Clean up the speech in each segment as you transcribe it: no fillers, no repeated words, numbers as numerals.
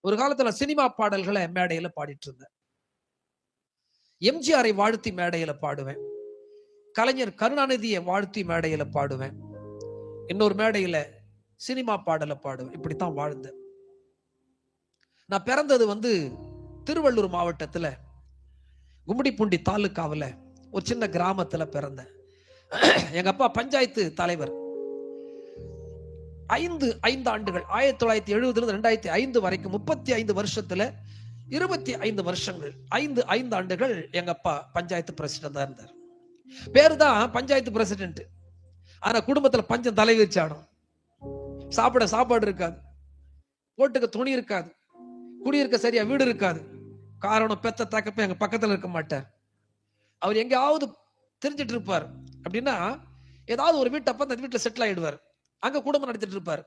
ஒரு காலத்துல சினிமா பாடல்களை மேடையில பாடிட்டு இருந்தேன். எம்ஜிஆரை வாழ்த்தி மேடையில பாடுவேன். கலைஞர் கருணாநிதியை வாழ்த்தி மேடையில பாடுவேன். இன்னொரு மேடையில சினிமா பாடலை பாடுவேன். இப்படித்தான் வாழ்ந்தேன். நான் பிறந்தது திருவள்ளூர் மாவட்டத்துல கும்மிடிப்பூண்டி தாலுக்காவில் ஒரு சின்ன கிராமத்துல பிறந்தேன். எங்க அப்பா பஞ்சாயத்து தலைவர். 5 ஆண்டுகள் 1970 2005 வரைக்கும் 35 வருஷத்துல 25 வருஷங்கள் 5 ஆண்டுகள் எங்க அப்பா பஞ்சாயத்து பிரசிடண்டா இருந்தார். பேரு தான் பஞ்சாயத்து பிரசிடென்ட். ஆனா குடும்பத்துல பஞ்சம் தலை விரிச்சாடும். சாப்பிட சாப்பாடு இருக்காது, போட்டுக்க துணி இருக்காது, குடியிருக்க சரியா வீடு இருக்காது. காரணம் பெத்த தகப்ப எங்க பக்கத்துல இருக்க மாட்டார். அவர் எங்கேயாவது தெரிஞ்சிட்டு இருப்பார். அப்படின்னா ஏதாவது ஒரு வீட்டப்ப அந்த வீட்டுல செட்டில் ஆயிடுவார். அங்க குடும்பம் நடத்திட்டு இருப்பார்.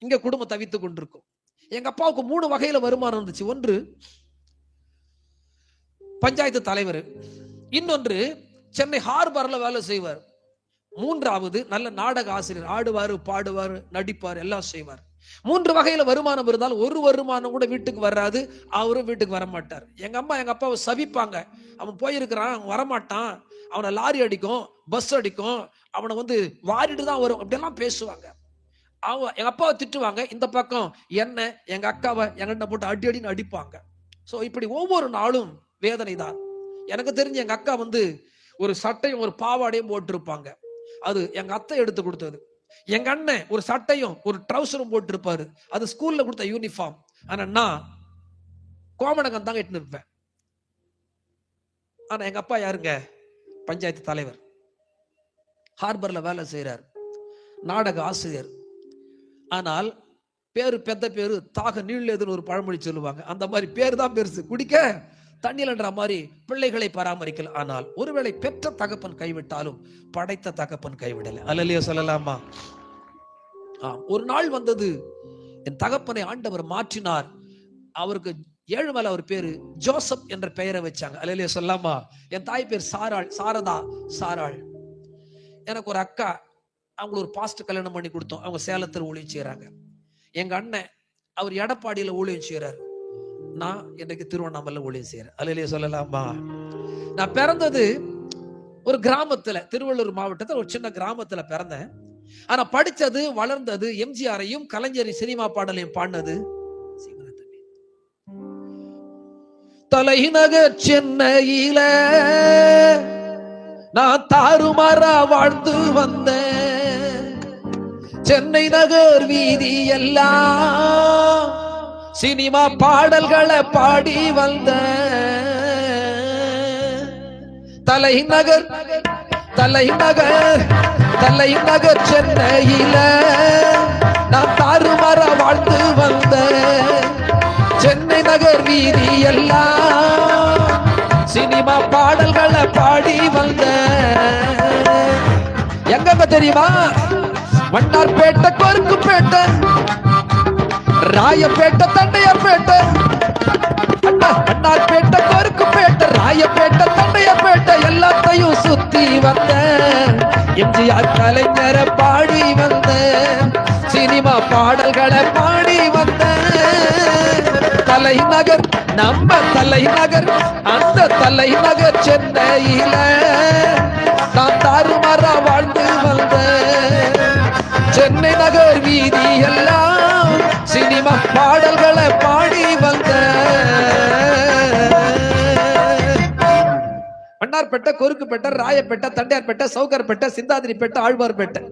இங்க குடும்பம் தவித்து கொண்டிருக்கும். எங்க அப்பாவுக்கு 3 வகையில வருமானம் இருந்துச்சு. ஒன்று பஞ்சாயத்து தலைவர், இன்னொன்று சென்னை ஹார்பர்ல வேலை செய்வார், மூன்றாவது நல்ல நாடக ஆசிரியர். ஆடுவாரு, பாடுவாரு, நடிப்பார், எல்லாம் செய்வார். 3 வகையில வருமானம் இருந்தால் ஒரு வருமானம் கூட வீட்டுக்கு வராது. அவரும் வீட்டுக்கு வரமாட்டார். எங்க அம்மா எங்க அப்பாவை சபிப்பாங்க. அவன் போயிருக்கிறான், வரமாட்டான், அவனை லாரி அடிக்கும், பஸ் அடிக்கும், அவனை வாரிட்டு தான் வரும், அப்படியெல்லாம் பேசுவாங்க. எங்க அப்பாவை திட்டுவாங்க. இந்த பக்கம் என்ன எங்க அக்காவை எங்கிட்ட போட்டு அடி அடின்னு அடிப்பாங்க. சோ இப்படி ஒவ்வொரு நாளும் வேதனை தான். எனக்கு தெரிஞ்சு எங்க அக்கா ஒரு சட்டையும் ஒரு பாவாடையும் போட்டு இருப்பாங்க. அது எங்க அத்தை எடுத்து கொடுத்தது. எங்க அண்ணன் ஒரு சட்டையும் ஒரு ட்ரௌசரும் போட்டு இருப்பாரு. அது ஸ்கூல்ல கொடுத்த யூனிஃபார்ம். ஆனா நான் கோமணகம் தாங்க இட்டு இருப்பேன். ஆனா எங்க அப்பா யாருங்க? பஞ்சாயத்து தலைவர், ஹார்பர்ல வேலை செய்யறார், நாடக ஆசிரியர். ஆனால் பேரு பெத்த பேரு தாக நீளதுன்னு ஒரு பழமொழி சொல்லுவாங்க. அந்த மாதிரி பேரு தான் பெருசு. குடிக்க தண்ணீர்ன்ற மாதிரி பிள்ளைகளை பராமரிக்கல. ஆனால் ஒருவேளை பெற்ற தகப்பன் கைவிட்டாலும் படைத்த தகப்பன் கைவிடல. அல்லேலூயா சொல்லலாமா? ஒரு நாள் வந்தது, என் தகப்பனை ஆண்டவர் மாற்றினார். அவருக்கு ஏழுமலை அவர் பேரு ஜோசப் என்ற பெயரை வச்சாங்க. அல்லேலூயா சொல்லலாமா? என் தாய் பேர் சாராள். எனக்கு ஒரு அக்கா, அவங்களுக்கு ஒரு பாஸ்ட் கல்யாணம் பண்ணி கொடுத்தோம். அவங்க சேலத்தில் ஊழியம் செய்யறாங்க. எங்க அண்ணன் அவர் எடப்பாடியில ஊழியம் செய்யறாரு. நான் எனக்கு திருவண்ணாமலை ஊழியம் செய்யறேன். அல்லேலூயா சொல்லலாமா? நான் பிறந்தது ஒரு கிராமத்துல, திருவள்ளூர் மாவட்டத்தில் ஒரு சின்ன கிராமத்துல பிறந்தேன். ஆனா படிச்சது வளர்ந்தது எம்ஜிஆரையும் கலைஞரின் சினிமா பாடலையும் பாடினது தலைநகர் சென்னையில நான் தாறுமாறா வாழ்ந்து வந்தேன். சென்னை நகர் வீதி எல்லாம் சினிமா பாடல்களை பாடி வந்த தலைநகர் சென்னையில நான் தாறுமாறா வாழ்ந்து வந்த சென்னை நகர் வீதி எல்லாம் சினிமா பாடல்களை பாடி வந்த. எங்க தெரியுமா? வண்ணார்பேட்டை, கொருக்குப்பேட்டை, ராயப்பேட்டை, தண்டையப்பேட்டை, வண்ணார்பேட்டை, கொருக்குப்பேட்டை, ராயப்பேட்டை, தண்டையப்பேட்டை எல்லாத்தையும் சுத்தி வந்த எம்ஜிஆர் கலைஞரை பாடி வந்த சினிமா பாடல்களை பாடி வந்த தலைநகர், நம்ம தலைநகர், அந்த தலைநகர் சென்னையில நான் தாறுமாறா வாழ்ந்து வந்த சென்னை நகர் வீதி எல்லாம் சினிமா பாடல்களை பாடி வந்த. வண்ணார்பேட்டை, கொருக்குப்பேட்டை, ராயப்பேட்டை, தண்டையார்பேட்டை, சவுகார்பேட்டை, சிந்தாதிரிப்பேட்டை, ஆழ்வார்பேட்டை,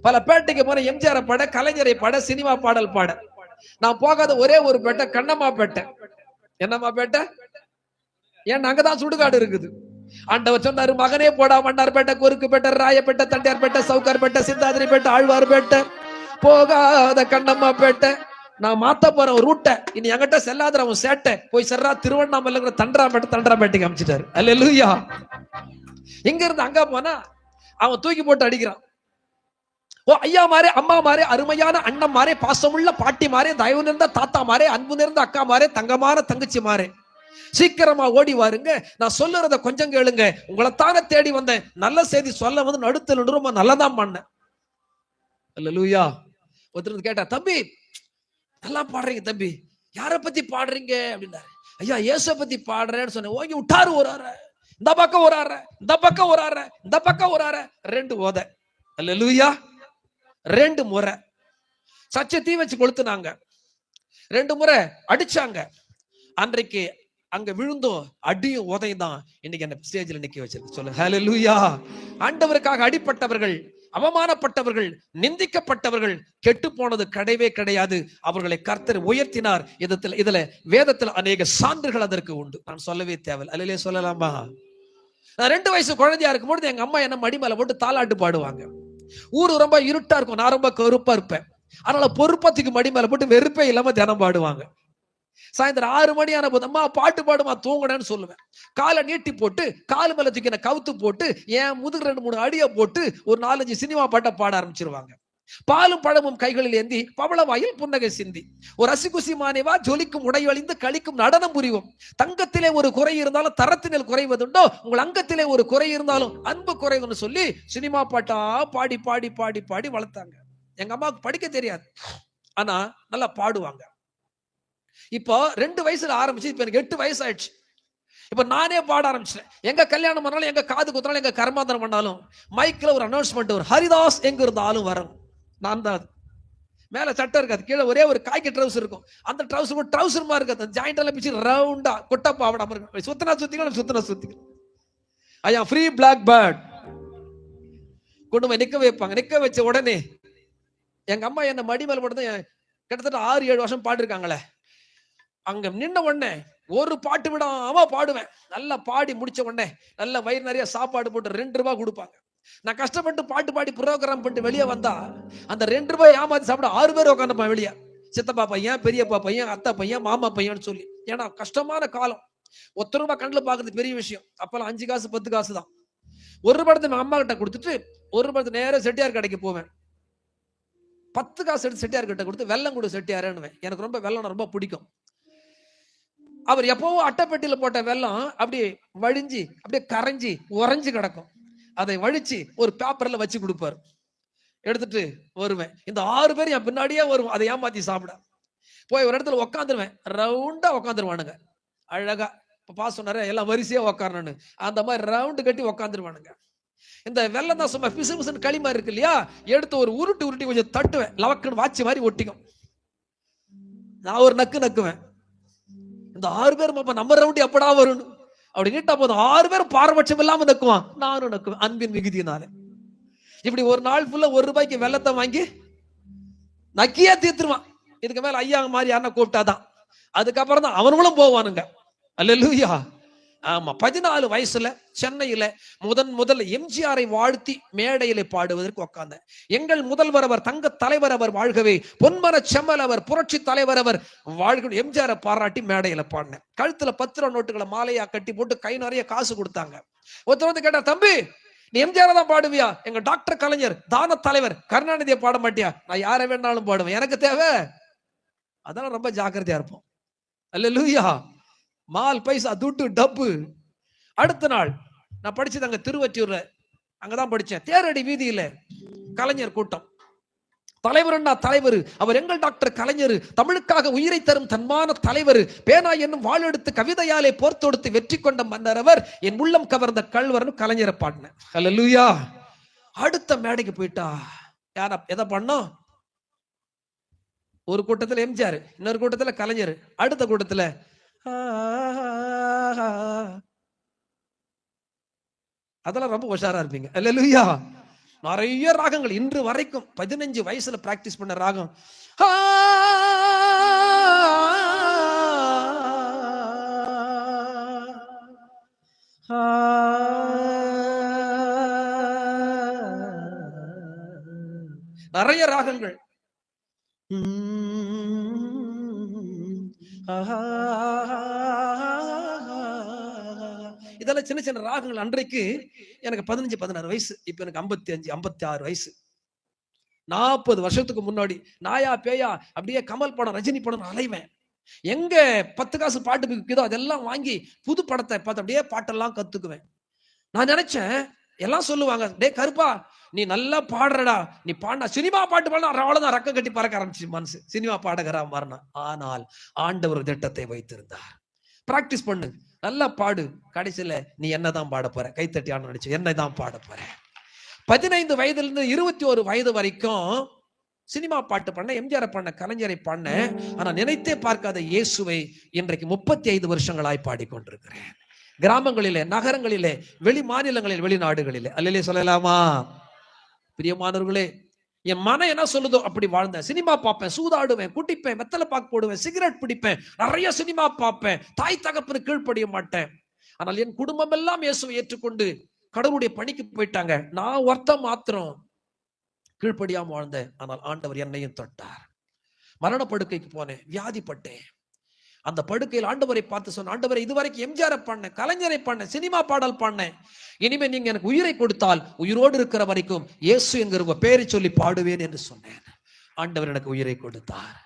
பல பேட்டைக்கு போன எம்ஜிஆரை பாட, கலைஞரை பாட, சினிமா பாடல் பாட. நான் போகாத ஒரே ஒரு பேட்டை கண்ணம்மாப்பேட்டை. என்னம்மாப்பேட்டை? ஏன் அங்கதான் சுடுகாடு இருக்குது. ஆண்டவர் சொன்னாரு, மகனே போடா வண்ணார்பேட்டை, கொருக்குப்பேட்டை, ராயப்பேட்டை, தண்டையார்பேட்டை, சவுகார்பேட்டை, சிந்தாதிரிப்பேட்டை, ஆழ்வார்பேட்டை, போகாத கண்ணம்மாப்பேட்டை. நான் மாத்த போறேன் ரூட்டை, இனி என்கிட்ட செல்லாத அவன் சேட்டை போய் செர்றா திருவண்ணாமலை தண்டராம்பேட்டைக்கு அமைச்சிட்டாரு. அல்லேலூயா. இங்க இருந்து அங்க போனா அவன் தூக்கி போட்டு அடிக்கிறான். ஓ ஐயா மாரே, அம்மா மாரே, அருமையான அண்ணன் மாரே, பாசமுள்ள பாட்டி மாரே, தயவு நிறைந்த தாத்தா மாரே, அன்பு நிறைந்த அக்கா மாரே, தங்கமான தங்கச்சி மாரே, சீக்கிரமா ஓடி வாருங்க, நான் சொல்லுறத கொஞ்சம் கேளுங்க, உங்களைத்தானே தேடி வந்தேன், நல்ல செய்தி சொல்ல நடுத்தல் ரொம்ப நல்லதான் பண்ணேன். அல்லேலூயா. ஒருத்தர் கேட்டா, தம்பி நல்லா பாடுறீங்க தம்பி, யாரை பத்தி பாடுறீங்க அப்படின்னாரு. ஐயா இயேசுவை பத்தி பாடுறேன்னு சொன்னேன். ஓங்கி விட்டாரு ஒரு அறை. இந்த பக்கம் ஒரு அறை, இந்த பக்கம் ஒரு அறை, இந்த பக்கம் ஒரு அறை. 2 ஓதை. அல்லேலூயா. 2 முறை சச்சத்தையும் வச்சு கொளுத்துனாங்க. 2 முறை அடிச்சாங்க. அன்றைக்கு அங்க விழுந்தோம். அடியும் உதையும் தான் இன்னைக்கு என்ன ஸ்டேஜில் நிக்க வச்சிருக்கு. சொல்லுங்க ஹல்லேலூயா. ஆண்டவருக்காக அடிப்பட்டவர்கள், அவமானப்பட்டவர்கள், நிந்திக்கப்பட்டவர்கள் கெட்டு போனது கிடையவே கிடையாது. அவர்களை கர்த்தர் உயர்த்தினார். இதுல வேதத்துல அநேக சான்றுகள் அதற்கு உண்டு. நான் சொல்லவே தேவையில்லை. அல்லையே சொல்லலாமா? நான் 2 வயசு குழந்தையா இருக்கும்போது எங்க அம்மா என்ன மடி மேல போட்டு தாலாட்டு பாடுவாங்க. ஊரு ரொம்ப இருட்டா இருக்கும், நான் ரொம்ப கருப்பா இருப்பேன். அதனால பொறுப்பத்துக்கு மடி மேல போட்டு வெறுப்பே இல்லாம தினம் பாடுவாங்க. சாயந்தரம் 6 மணி ஆன போது அம்மா பாட்டு பாடுமா தூங்குனேன்னு சொல்லுவேன். காலை நீட்டி போட்டு காலு மேல தூக்கி கவுத்து போட்டு என் முதுகு 2-3 அடியை போட்டு ஒரு 4-5 சினிமா பாட்டை பாட ஆரம்பிச்சிருவாங்க. பாலும் பழமும் கைகளில் ஏந்தி பவளவாயில் புன்னகை சிந்தி ஒரு அசிகுசி மானேவா ஜொலிக்கும் உடையழிந்து கழிக்கும் நடனம் புரிவோம். தங்கத்திலே ஒரு குறை இருந்தாலும் தரத்தினில் குறைவதுண்டோ, உங்கள் அங்கத்திலே ஒரு குறை இருந்தாலும் அன்பு குறைவுன்னு சொல்லி சினிமா பாட்டா பாடி பாடி பாடி பாடி வளர்த்தாங்க. எங்க அம்மாவுக்கு படிக்க தெரியாது, ஆனா நல்லா பாடுவாங்க. இப்போ 2 வயசுல ஆரம்பிச்சு இப்ப எனக்கு 8 வயசு ஆயிடுச்சு. இப்ப நானே பாட ஆரம்பிச்சேன். எங்க கல்யாணம் பண்ணாலும், எங்க காது குத்தினாலும், எங்க கர்மாந்தரம் பண்ணாலும் மைக்ல ஒரு அனௌன்ஸ்மெண்ட் வரும், ஹரிதாஸ் எங்க இருந்தாலும் வரும். நான் தான். மேல சட்டை இருக்காது, கீழே ஒரே ஒரு காய்க்கு ட்ரவுசர் இருக்கும். அந்த ட்ரவுசர் ட்ரவுசர் மாதிரி இருக்காது, ஜாயிண்ட் எல்லாம் பிச்சு ரவுண்டா கொட்டா பாவடா இருக்கும். சுத்தினா சுத்திக்கலாம். ஐ ஆம் ஃப்ரீ பிளாக் பேர்ட். கொண்டு போய் நிக்க வைப்பாங்க. நிக்க வச்ச உடனே எங்க அம்மா என்ன மடி மேல போட்டு கிட்டத்தட்ட 6-7 வருஷம் பாடிருக்காங்களே. அங்க நின்ன உடனே ஒரு பாட்டு விடாம பாடுவேன். நல்லா பாடி முடிச்ச உடனே நல்ல வயிறு நிறைய சாப்பாடு போட்டு 2 ரூபாய் கொடுப்பாங்க. நான் கஷ்டப்பட்டு பாட்டு பாடி ப்ரோக்ராம் பண்ணிட்டு வெளியே வந்தா அந்த 2 ரூபாய் ஏமாத்தி சாப்பிட 6 பேர் உட்காந்துப்பான் வெளியே. சித்தப்பா பையன், பெரியப்பா பையன், அத்தை பையன், மாமா பையன் சொல்லி. ஏன்னா கஷ்டமான காலம். 1 ரூபாய் கண்ணில் பாக்குறது பெரிய விஷயம். அப்பெல்லாம் 5 காசு 10 காசு தான். 1 ரூபாய் அம்மா கிட்ட கொடுத்துட்டு 1 ரூபாய் நேரம் செட்டியார் கடைக்கு போவேன். 10 காசு எடுத்து செட்டியார் கிட்ட கொடுத்து வெள்ளம் கொடு செட்டியாருன்னு. எனக்கு ரொம்ப வெள்ளம் ரொம்ப பிடிக்கும். அவர் எப்பவும் அட்டைப்பெட்டியில போட்ட வெள்ளம் அப்படியே வழிஞ்சி அப்படியே கரைஞ்சி உறைஞ்சு கிடக்கும். அதை வழிச்சு ஒரு பேப்பர்ல வச்சு கொடுப்பாரு. எடுத்துட்டு வருவேன். இந்த 6 பேர் என் பின்னாடியே வரும். அதை ஏமாத்தி சாப்பிட போய் ஒரு இடத்துல உட்காந்துருவேன். ரவுண்டா உட்காந்துருவானுங்க. அழகா பா சொன்னாரு எல்லாம் வரிசையா உட்காரணும்னு. அந்த மாதிரி ரவுண்டு கட்டி உட்காந்துருவானுங்க. இந்த வெள்ளம் தான் சும்மா பிசு பிசுன்னு களிமா இருக்கு இல்லையா, எடுத்து ஒரு உருட்டி கொஞ்சம் தட்டுவேன். லவக்குன்னு வாட்சி மாதிரி ஒட்டிக்கும். நான் ஒரு நக்கு நக்குவேன். இந்த 6 பேர் நம்ம ரவுண்டு எப்படா வரும் அப்படி நீட்டா போதும் 6 பேர் பாரபட்சம் இல்லாம நக்குவான். நானும் நக்குவேன் அன்பின் மிகுதியினால. இப்படி ஒரு நாள் ஃபுல்லா 1 ரூபாய்க்கு வெள்ளத்தை வாங்கி நக்கியா தீர்த்துருவான். இதுக்கு மேல ஐயா மாதிரி யாருன்னா கூப்பிட்டாதான். அதுக்கப்புறம் தான் அவனுங்களும் போவானுங்க. அல்லேலூயா. ஆமா, 14 வயசுல சென்னையில முதல்ல எம்ஜிஆரை வாழ்த்தி மேடையில பாடுவதற்கு உட்கார்ந்தேன். எங்கள் முதல்வர் அவர், தங்க தலைவர் அவர் வாழ்கவே, பொன்மன செம்மல் அவர், புரட்சி தலைவர் அவர் வாழ்க, எம்ஜிஆரை பாராட்டி மேடையில பாடினேன். கழுத்துல 10 ரூபா நோட்டுகளை மாலையா கட்டி போட்டு கை நிறைய காசு கொடுத்தாங்க. ஒருத்தர் வந்து கேட்டா, தம்பி நீ எம்ஜிஆரை தான் பாடுவியா? எங்க டாக்டர் கலைஞர், தான தலைவர் கருணாநிதியை பாட மாட்டியா? நான் யாரை வேணாலும் பாடுவேன், எனக்கு தேவை. அதெல்லாம் ரொம்ப ஜாக்கிரதையா இருப்போம். அல்லேலூயா. மால் பைசா துட்டு டப்பு. அடுத்த நாள் நான் படிச்சது அங்க திருவற்றியூர்ல, அங்கதான் படிச்சேன். தேரடி வீதியில கலைஞர் கூட்டம். தலைவர்னா தலைவர் அவர், எங்கள் டாக்டர் கலைஞர், தமிழுக்காக உயிரை தரும் தன்மான தலைவர், பேனா என்னும் வாழெடுத்து கவிதையாலே போர் தொடுத்து வெற்றி கொண்ட மன்னர் அவர், என் உள்ளம் கவர்ந்த கல்வர்னு கலைஞரை பாடினேன். அல்லேலூயா. அடுத்த மேடைக்கு போயிட்டா யாரா எதை பண்ணோம்? ஒரு கூட்டத்துல எம்ஜிஆர், இன்னொரு கூட்டத்துல கலைஞர், அடுத்த கூட்டத்துல அதெல்லாம் ரொம்ப உஷாரா இருப்பீங்க. அல்லேலூயா. நிறைய ராகங்கள் இன்று வரைக்கும் 15 வயசுல பிராக்டிஸ் பண்ண ராகம். நிறைய ராகங்கள். இதெல்லாம் சின்ன சின்ன ராகங்கள். அன்றைக்கு எனக்கு 15-16 வயசு. இப்ப எனக்கு 55-56 வயசு. 40 வருஷத்துக்கு முன்னாடி நாயா பேயா அப்படியே கமல் படம், ரஜினி படம் அலைவேன். எங்க 10 காசு பாட்டு விற்குதோ அதெல்லாம் வாங்கி புது படத்தை பார்த்து அப்படியே பாட்டெல்லாம் கத்துக்குவேன். நான் நினைச்சேன், எல்லாம் சொல்லுவாங்க, டே கருப்பா நீ நல்லா பாடுறடா, நீ பாடினா சினிமா பாட்டு பாடினா அவ்வளவுதான், ரக்கம் கட்டி பறக்க ஆரம்பிச்சு மனசு, சினிமா பாடகரா மாறினா. ஆனால் ஆண்டவர் திட்டத்தை வைத்திருந்தார். பிராக்டிஸ் பண்ணு, நல்லா பாடு, கடைசியில நீ என்னதான் பாட போற. கைத்தட்டி ஆண்டு நடிச்சு என்னதான் பாட போற. 15 வயதிலிருந்து 21 வயது வரைக்கும் சினிமா பாட்டு பண்ண, எம்ஜிஆர் பண்ண, கலைஞரை பண்ண. ஆனா நினைத்தே பார்க்காத இயேசுவை இன்றைக்கு 35 வருஷங்களாய் பாடிக்கொண்டிருக்கிறேன். கிராமங்களிலே, நகரங்களிலே, வெளி மாநிலங்களில், வெளிநாடுகளிலே. அல்லேலூயா சொல்லலாமா? பிரியமானவர்களே, என் மனம் என்ன சொல்லுதோ அப்படி வாழ்ந்தேன். சினிமா பார்ப்பேன், சூதாடுவேன், குட்டிப்பேன், வெத்தலை பாக்கு போடுவேன், சிகரெட் பிடிப்பேன், நிறைய சினிமா பார்ப்பேன், தாய் தகப்பனுக்கு கீழ்ப்படிய மாட்டேன். ஆனால் என் குடும்பம் எல்லாம் இயேசுவை ஏற்றுக்கொண்டு கடவுளுடைய பணிக்கு போயிட்டாங்க. நான் ஒருத்தன் மாத்திரம் கீழ்ப்படியாம வாழ்ந்தேன். ஆனால் ஆண்டவர் என்னையும் தொட்டார். மரண படுக்கைக்கு போனேன், வியாதிப்பட்டேன். அந்த படுக்கையில் ஆண்டவரை பார்த்து சொன்ன, ஆண்டவரை இதுவரைக்கும் எம்ஜிஆரை பண்ணேன், கலைஞரை பண்ணேன், சினிமா பாடல் பண்ணேன், இனிமே நீங்க எனக்கு உயிரை கொடுத்தால் உயிரோடு இருக்கிற வரைக்கும் இயேசு என்கிற பேரை சொல்லி பாடுவேன் என்று சொன்னேன். ஆண்டவர் எனக்கு உயிரை கொடுத்தார்.